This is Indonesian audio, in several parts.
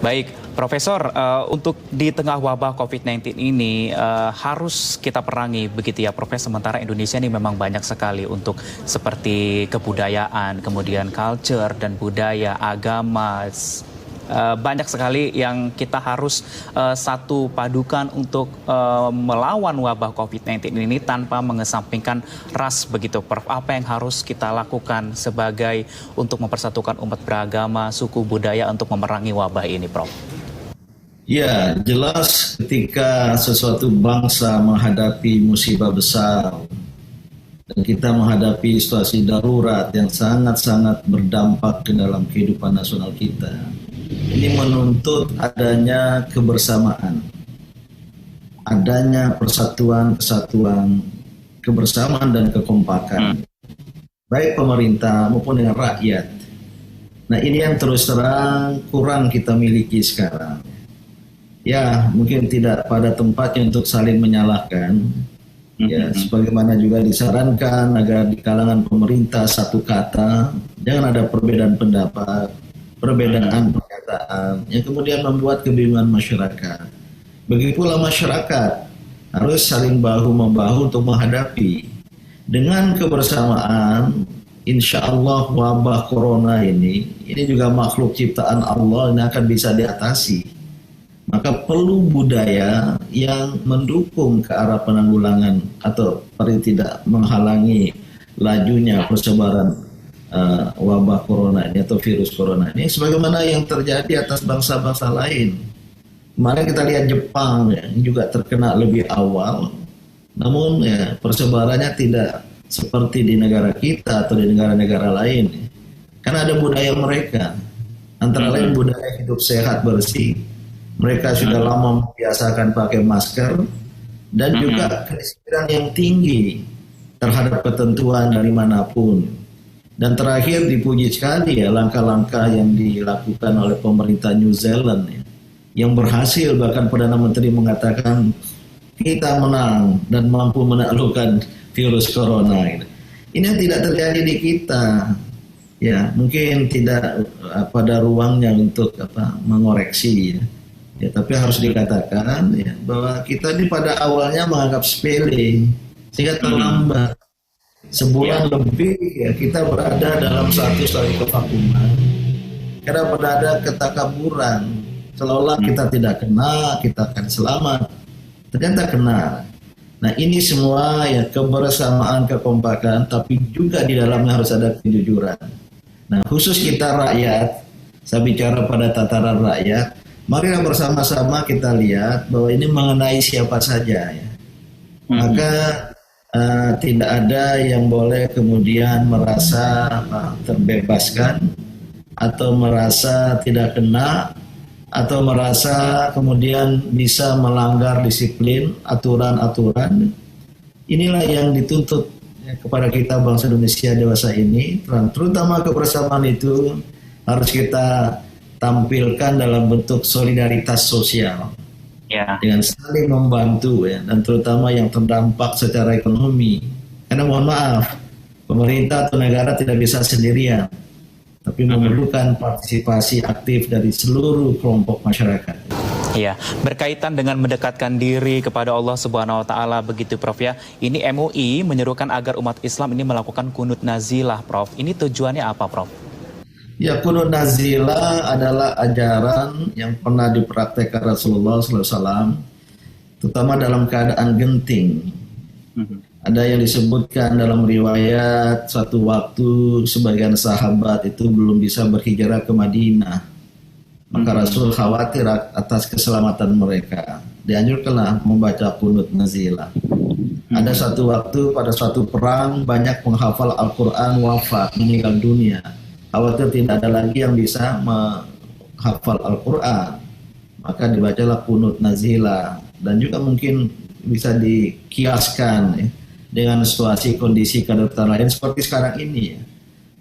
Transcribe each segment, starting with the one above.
Baik, Profesor, untuk di tengah wabah COVID-19 ini harus kita perangi begitu ya, Prof. Sementara Indonesia ini memang banyak sekali untuk seperti kebudayaan, kemudian culture dan budaya, agama, banyak sekali yang kita harus satu padukan untuk melawan wabah COVID-19 ini tanpa mengesampingkan ras begitu, Prof. Apa yang harus kita lakukan sebagai untuk mempersatukan umat beragama, suku budaya untuk memerangi wabah ini, Prof? Ya, jelas ketika sesuatu bangsa menghadapi musibah besar dan kita menghadapi situasi darurat yang sangat-sangat berdampak ke dalam kehidupan nasional kita, ini menuntut adanya kebersamaan, adanya persatuan, kesatuan, kebersamaan dan kekompakan, baik pemerintah maupun dengan rakyat. Nah, ini yang terus terang kurang kita miliki sekarang. Ya, mungkin tidak pada tempatnya untuk saling menyalahkan. Ya, sebagaimana juga disarankan agar di kalangan pemerintah satu kata, jangan ada perbedaan pendapat, perbedaan pernyataan, yang kemudian membuat kebingungan masyarakat. Begitu pula masyarakat harus saling bahu-membahu untuk menghadapi. Dengan kebersamaan, insya Allah wabah corona ini juga makhluk ciptaan Allah, ini akan bisa diatasi. Maka perlu budaya yang mendukung ke arah penanggulangan atau paling tidak menghalangi lajunya persebaran wabah corona ini atau virus corona ini, sebagaimana yang terjadi atas bangsa-bangsa lain. Kemarin kita lihat Jepang yang juga terkena lebih awal, namun ya, persebarannya tidak seperti di negara kita atau di negara-negara lain. Karena ada budaya mereka, antara lain budaya hidup sehat bersih. Mereka sudah lama membiasakan pakai masker dan juga kedisiplinan yang tinggi terhadap ketentuan dari manapun. Dan terakhir dipuji sekali ya langkah-langkah yang dilakukan oleh pemerintah New Zealand ya, yang berhasil, bahkan Perdana Menteri mengatakan kita menang dan mampu menaklukkan virus corona. Ini yang tidak terjadi di kita. Ya, mungkin tidak pada ruangnya untuk mengoreksi ya. Ya, tapi harus dikatakan ya, bahwa kita ini pada awalnya menganggap sepele sehingga terlambat. Sebulan lebih ya kita berada dalam satu kevakuman karena berada ketakaburan, seolah kita tidak kena, kita akan selamat, ternyata kena. Nah, ini semua ya kebersamaan, kekompakan, tapi juga di dalamnya harus ada kejujuran. Nah, khusus kita rakyat, saya bicara pada tataran rakyat, marilah bersama-sama kita lihat bahwa ini mengenai siapa saja ya. Maka tidak ada yang boleh kemudian merasa terbebaskan atau merasa tidak kena atau merasa kemudian bisa melanggar disiplin, aturan-aturan. Inilah yang dituntut ya, kepada kita bangsa Indonesia dewasa ini, terutama kebersamaan itu harus kita tampilkan dalam bentuk solidaritas sosial ya, dengan saling membantu ya, dan terutama yang terdampak secara ekonomi. Karena mohon maaf, pemerintah atau negara tidak bisa sendirian, tapi memerlukan partisipasi aktif dari seluruh kelompok masyarakat. Iya, berkaitan dengan mendekatkan diri kepada Allah Subhanahu wa taala begitu, Prof ya. Ini MUI menyerukan agar umat Islam ini melakukan kunut nazilah, Prof. Ini tujuannya apa, Prof? Ya, kunut nazilah adalah ajaran yang pernah dipraktekkan Rasulullah SAW, terutama dalam keadaan genting. Ada yang disebutkan dalam riwayat suatu waktu sebagian sahabat itu belum bisa berhijrah ke Madinah. Maka Rasul khawatir atas keselamatan mereka. Dianjurkanlah membaca kunut nazilah. Ada satu waktu pada suatu perang banyak penghafal Al-Quran wafat, meninggal dunia. Khawatir tidak ada lagi yang bisa menghafal Al-Quran, maka dibacalah kunut nazilah. Dan juga mungkin bisa dikiaskan ya, dengan situasi kondisi keadaan lain seperti sekarang ini ya.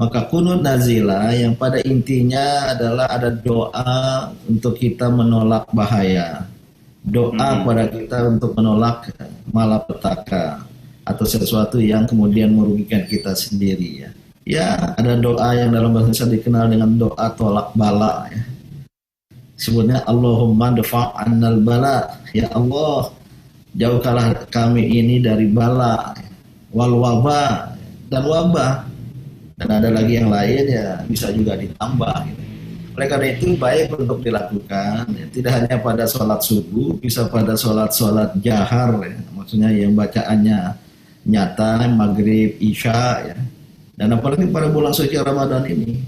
Maka kunut nazilah yang pada intinya adalah ada doa untuk kita menolak bahaya, doa kepada kita untuk menolak malapetaka atau sesuatu yang kemudian merugikan kita sendiri ya. Ya, ada doa yang dalam bahasa Indonesia dikenal dengan doa tolak bala ya. Sebutnya Allahumma dafa' annal bala. Ya Allah, jauhkanlah kami ini dari bala, wal wabah, dan wabah. Dan ada lagi yang lain ya bisa juga ditambah gitu. Oleh karena itu baik untuk dilakukan ya. Tidak hanya pada sholat subuh, bisa pada sholat jahar ya. Maksudnya yang bacaannya nyata, maghrib, isya ya. Dan apalagi pada bulan suci Ramadan ini.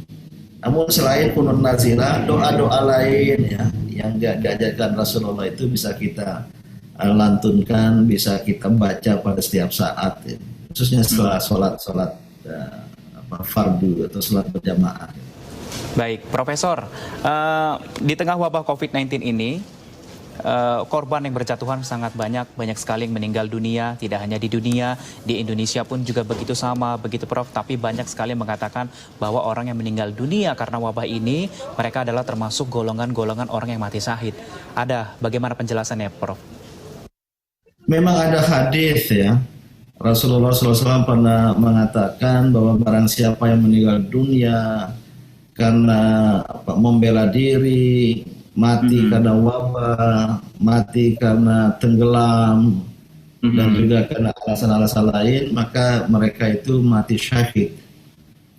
Namun selain kunut nazilah, doa-doa lain ya yang diajarkan Rasulullah itu bisa kita lantunkan, bisa kita baca pada setiap saat ya. Khususnya setelah sholat fardu atau sholat berjamaah. Baik, Profesor, di tengah wabah COVID-19 ini, korban yang berjatuhan sangat banyak sekali yang meninggal dunia, tidak hanya di dunia, di Indonesia pun juga begitu sama, begitu Prof. Tapi banyak sekali yang mengatakan bahwa orang yang meninggal dunia karena wabah ini, mereka adalah termasuk golongan-golongan orang yang mati syahid. Bagaimana penjelasannya, Prof? Memang ada hadis ya, Rasulullah SAW pernah mengatakan bahwa barang siapa yang meninggal dunia karena membela diri, mati karena wabah, mati karena tenggelam, dan juga karena alasan-alasan lain, maka mereka itu mati syahid.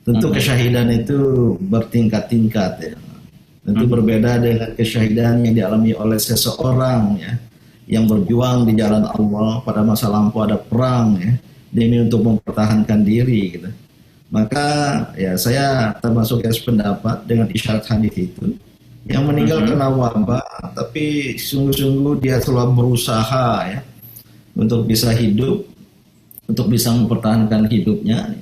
Tentu kesyahidan itu bertingkat-tingkat ya. Tentu berbeda dengan kesyahidan yang dialami oleh seseorang ya, yang berjuang di jalan Allah. Pada masa lampau ada perang ya, demi untuk mempertahankan diri gitu. Maka ya saya termasuk yang sependapat dengan isyarat hadis itu, yang meninggal kena wabah tapi sungguh-sungguh dia telah berusaha ya untuk bisa hidup, untuk bisa mempertahankan hidupnya.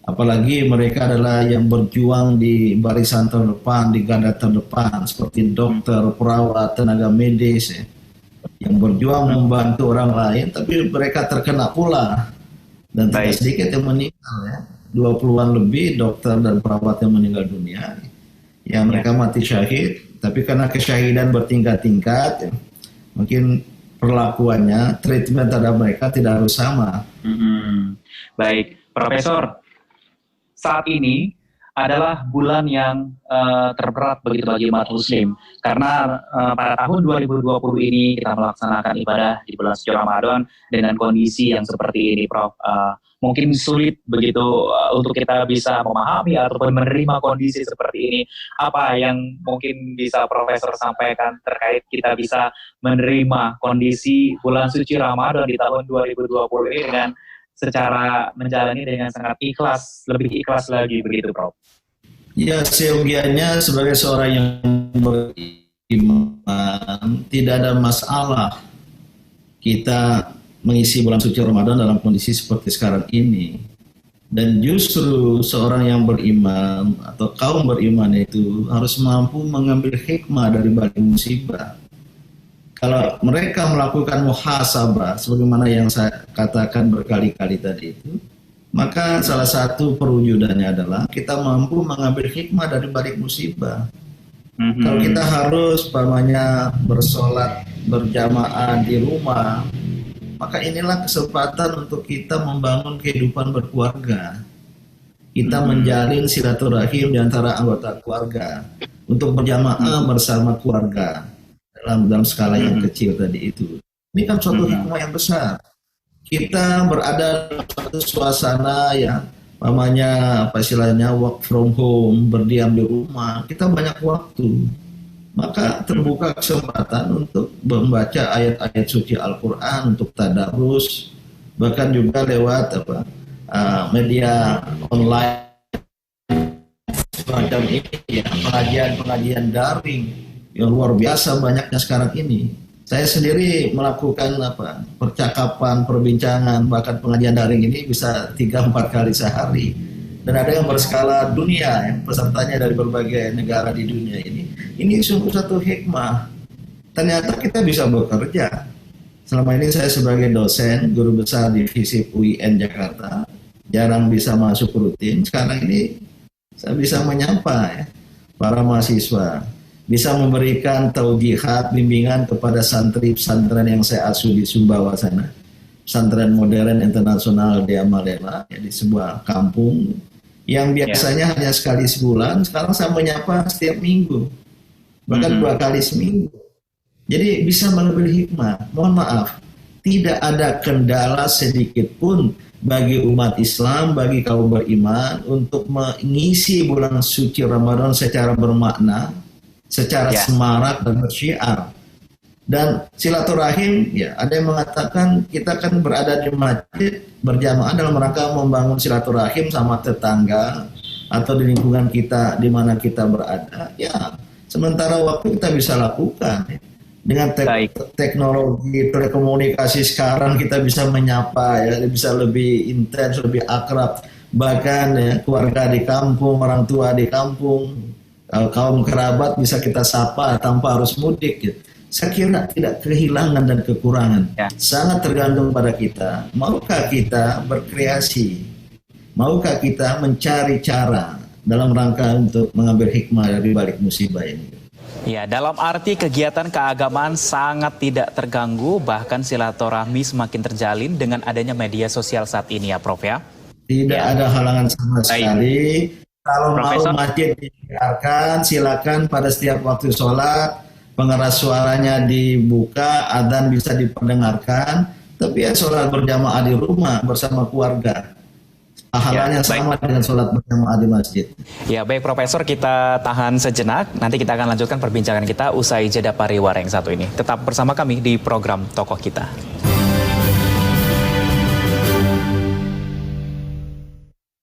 Apalagi mereka adalah yang berjuang di barisan terdepan, di garda terdepan, seperti dokter, perawat, tenaga medis ya, yang berjuang membantu orang lain, tapi mereka terkena pula. Dan tidak sedikit yang meninggal ya, 20-an lebih dokter dan perawat yang meninggal dunia. Ya mereka mati syahid, tapi karena kesyahidan bertingkat-tingkat ya, mungkin perlakuannya, treatment terhadap mereka tidak harus sama. Baik, Profesor, saat ini adalah bulan yang terberat begitu bagi umat muslim, karena pada tahun 2020 ini kita melaksanakan ibadah di bulan suci Ramadan dengan kondisi yang seperti ini, Prof. Mungkin sulit begitu untuk kita bisa memahami ataupun menerima kondisi seperti ini. Apa yang mungkin bisa Profesor sampaikan terkait kita bisa menerima kondisi bulan suci Ramadan di tahun 2020 ini dengan secara menjalani dengan sangat ikhlas, lebih ikhlas lagi begitu, Prof? Ya, seyogianya sebagai seorang yang beriman tidak ada masalah kita mengisi bulan suci Ramadan dalam kondisi seperti sekarang ini. Dan justru seorang yang beriman atau kaum beriman itu harus mampu mengambil hikmah dari balik musibah. Kalau mereka melakukan muhasabah sebagaimana yang saya katakan berkali-kali tadi itu, maka salah satu perwujudannya adalah kita mampu mengambil hikmah dari balik musibah. Kalau kita harus bersolat berjamaah di rumah, maka inilah kesempatan untuk kita membangun kehidupan berkeluarga. Kita menjalin silaturahim di antara anggota keluarga untuk berjamaah bersama keluarga dalam skala yang kecil tadi itu. Ini kan suatu hikmah yang besar. Kita berada dalam suatu suasana yang work from home, berdiam di rumah, kita banyak waktu. Maka terbuka kesempatan untuk membaca ayat-ayat suci Al-Quran, untuk tadarus, bahkan juga lewat media online semacam ini, ya, pengajian daring yang luar biasa banyaknya sekarang ini. Saya sendiri melakukan percakapan, perbincangan, bahkan pengajian daring ini bisa 3-4 kali sehari. Dan ada yang berskala dunia, yang pesertanya dari berbagai negara di dunia ini. Ini sungguh satu hikmah. Ternyata kita bisa bekerja. Selama ini saya sebagai dosen, guru besar di FISIP UIN Jakarta, jarang bisa masuk rutin. Sekarang ini saya bisa menyapa para mahasiswa, bisa memberikan taujihat, bimbingan kepada santri-pesantren yang saya asuh di Sumbawa sana. Pesantren modern internasional di Amalela, di sebuah kampung yang biasanya hanya sekali sebulan, sekarang saya menyapa setiap minggu. bahkan 2 kali seminggu. Jadi bisa mengambil hikmah. Mohon maaf, tidak ada kendala sedikit pun bagi umat Islam, bagi kaum beriman untuk mengisi bulan suci Ramadan secara bermakna, secara semarak dan bersyiar. Dan silaturahim, ya ada yang mengatakan kita kan berada di masjid berjamaah dalam rangka membangun silaturahim sama tetangga atau di lingkungan kita di mana kita berada. Ya, sementara waktu kita bisa lakukan. Dengan teknologi telekomunikasi sekarang kita bisa menyapa, ya, bisa lebih intens, lebih akrab. Bahkan ya, keluarga di kampung, orang tua di kampung, kaum kerabat bisa kita sapa tanpa harus mudik. Gitu. Saya kira tidak kehilangan dan kekurangan. Sangat tergantung pada kita. Maukah kita berkreasi? Maukah kita mencari cara dalam rangka untuk mengambil hikmah dari balik musibah ini? Ya, dalam arti kegiatan keagamaan sangat tidak terganggu, bahkan silaturahmi semakin terjalin dengan adanya media sosial saat ini ya, Prof ya? Tidak ada halangan sama sekali. Kalau Profesor, mau masjid dibiarkan, silakan pada setiap waktu sholat, pengeras suaranya dibuka, adzan bisa diperdengarkan, tapi ya sholat berjamaah di rumah bersama keluarga. Pahalanya sama dengan sholat berjamaah di masjid. Ya baik Profesor, kita tahan sejenak. Nanti kita akan lanjutkan perbincangan kita usai jeda pariwara yang satu ini. Tetap bersama kami di program Tokoh Kita.